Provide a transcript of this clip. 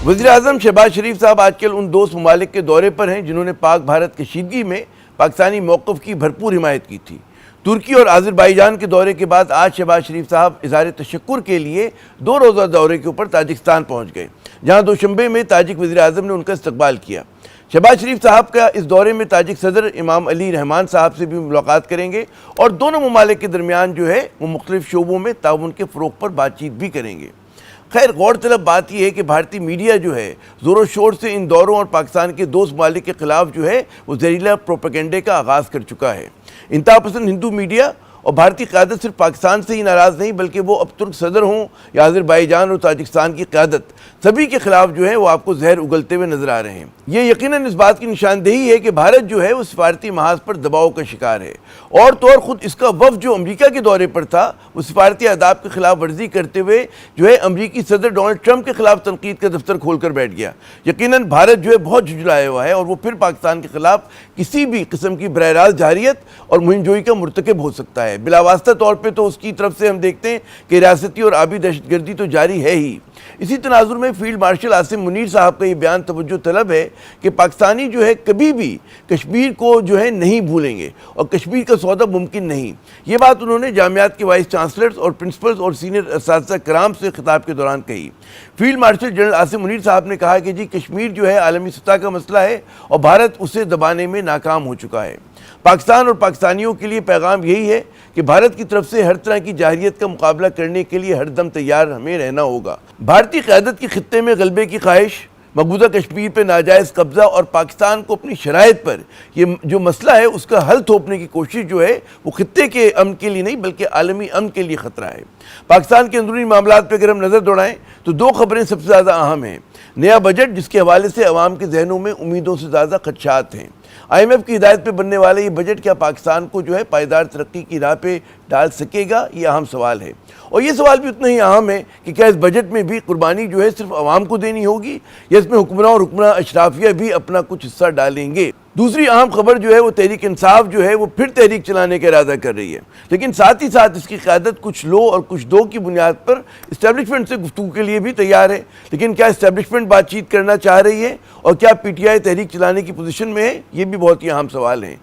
وزیر اعظم شہباز شریف صاحب آج کل ان دوست ممالک کے دورے پر ہیں جنہوں نے پاک بھارت کشیدگی میں پاکستانی موقف کی بھرپور حمایت کی تھی۔ ترکی اور آذربائیجان کے دورے کے بعد آج شہباز شریف صاحب اظہار تشکر کے لیے 2 روزہ دورے کے اوپر تاجکستان پہنچ گئے، جہاں دوشنبے میں تاجک وزیر اعظم نے ان کا استقبال کیا۔ شہباز شریف صاحب کا اس دورے میں تاجک صدر امام علی رحمان صاحب سے بھی ملاقات کریں گے اور دونوں ممالک کے درمیان وہ مختلف شعبوں میں تعاون کے فروغ پر بات چیت بھی کریں گے۔ خیر، غور طلب بات یہ ہے کہ بھارتی میڈیا زور و شور سے ان دوروں اور پاکستان کے دوست ممالک کے خلاف وہ زہریلا پروپیگنڈے کا آغاز کر چکا ہے۔ انتہا پسند ہندو میڈیا اور بھارتی قیادت صرف پاکستان سے ہی ناراض نہیں، بلکہ وہ اب ترک صدر ہوں یا آذربائیجان اور تاجکستان کی قیادت، سبھی کے خلاف وہ آپ کو زہر اگلتے ہوئے نظر آ رہے ہیں۔ یہ یقیناً اس بات کی نشاندہی ہے کہ بھارت وہ سفارتی محاذ پر دباؤ کا شکار ہے، اور تو اور خود اس کا وفد جو امریکہ کے دورے پر تھا، وہ سفارتی آداب کی خلاف ورزی کرتے ہوئے امریکی صدر ڈونلڈ ٹرمپ کے خلاف تنقید کا دفتر کھول کر بیٹھ گیا۔ یقیناً بھارت بہت جھجھلایا ہوا ہے، اور وہ پھر پاکستان کے خلاف کسی بھی قسم کی براہ راست جارحیت اور مہم جوئی کا مرتکب ہو سکتا ہے۔ بلا واسطہ طور پہ تو اس کی طرف سے ہم دیکھتے ہیں کہ ریاستی اور آبی دہشت گردی تو جاری ہے ہی۔ اسی تناظر میں فیلڈ مارشل عاصم منیر صاحب کا یہ بیان توجہ طلب ہے کہ پاکستانی کبھی بھی کشمیر کو نہیں بھولیں گے اور کشمیر کا سودا ممکن نہیں۔ یہ بات انہوں نے جامعات کے وائس چانسلرز اور پرنسپلز اور سینئر اساتذہ کرام سے خطاب کے دوران کہی۔ Field marshal general Asim Munir صاحب نے کہا کہ کشمیر عالمی سطح کا مسئلہ ہے اور بھارت اسے دبانے میں ناکام ہو چکا ہے۔ پاکستان اور پاکستانیوں کے لیے پیغام یہی ہے کہ بھارت کی طرف سے ہر طرح کی جارحیت کا مقابلہ کرنے کے لیے ہر دم تیار ہمیں رہنا ہوگا۔ بھارتی قیادت کی خطے میں غلبے کی خواہش، مقبوضہ کشمیر پہ ناجائز قبضہ اور پاکستان کو اپنی شرائط پر یہ جو مسئلہ ہے اس کا حل تھوپنے کی کوشش وہ خطے کے امن کے لیے نہیں بلکہ عالمی امن کے لیے خطرہ ہے۔ پاکستان کے اندرونی معاملات پہ اگر ہم نظر دوڑائیں تو 2 خبریں سب سے زیادہ اہم ہیں۔ نیا بجٹ، جس کے حوالے سے عوام کے ذہنوں میں امیدوں سے زیادہ خدشات ہیں۔ IMF کی ہدایت پہ بننے والا یہ بجٹ کیا پاکستان کو پائیدار ترقی کی راہ پہ ڈال سکے گا؟ یہ اہم سوال ہے، اور یہ سوال بھی اتنا ہی اہم ہے کہ کیا اس بجٹ میں بھی قربانی صرف عوام کو دینی ہوگی یا اس میں حکمراں اور حکمراں اشرافیہ بھی اپنا کچھ حصہ ڈالیں گے؟ دوسری اہم خبر وہ تحریک انصاف وہ پھر تحریک چلانے کا ارادہ کر رہی ہے، لیکن ساتھ ہی ساتھ اس کی قیادت کچھ لو اور کچھ دو کی بنیاد پر اسٹیبلشمنٹ سے گفتگو کے لیے بھی تیار ہے۔ لیکن کیا اسٹیبلشمنٹ بات چیت کرنا چاہ رہی ہے اور کیا PTI تحریک چلانے کی پوزیشن میں ہے؟ یہ بھی بہت ہی اہم سوال ہیں۔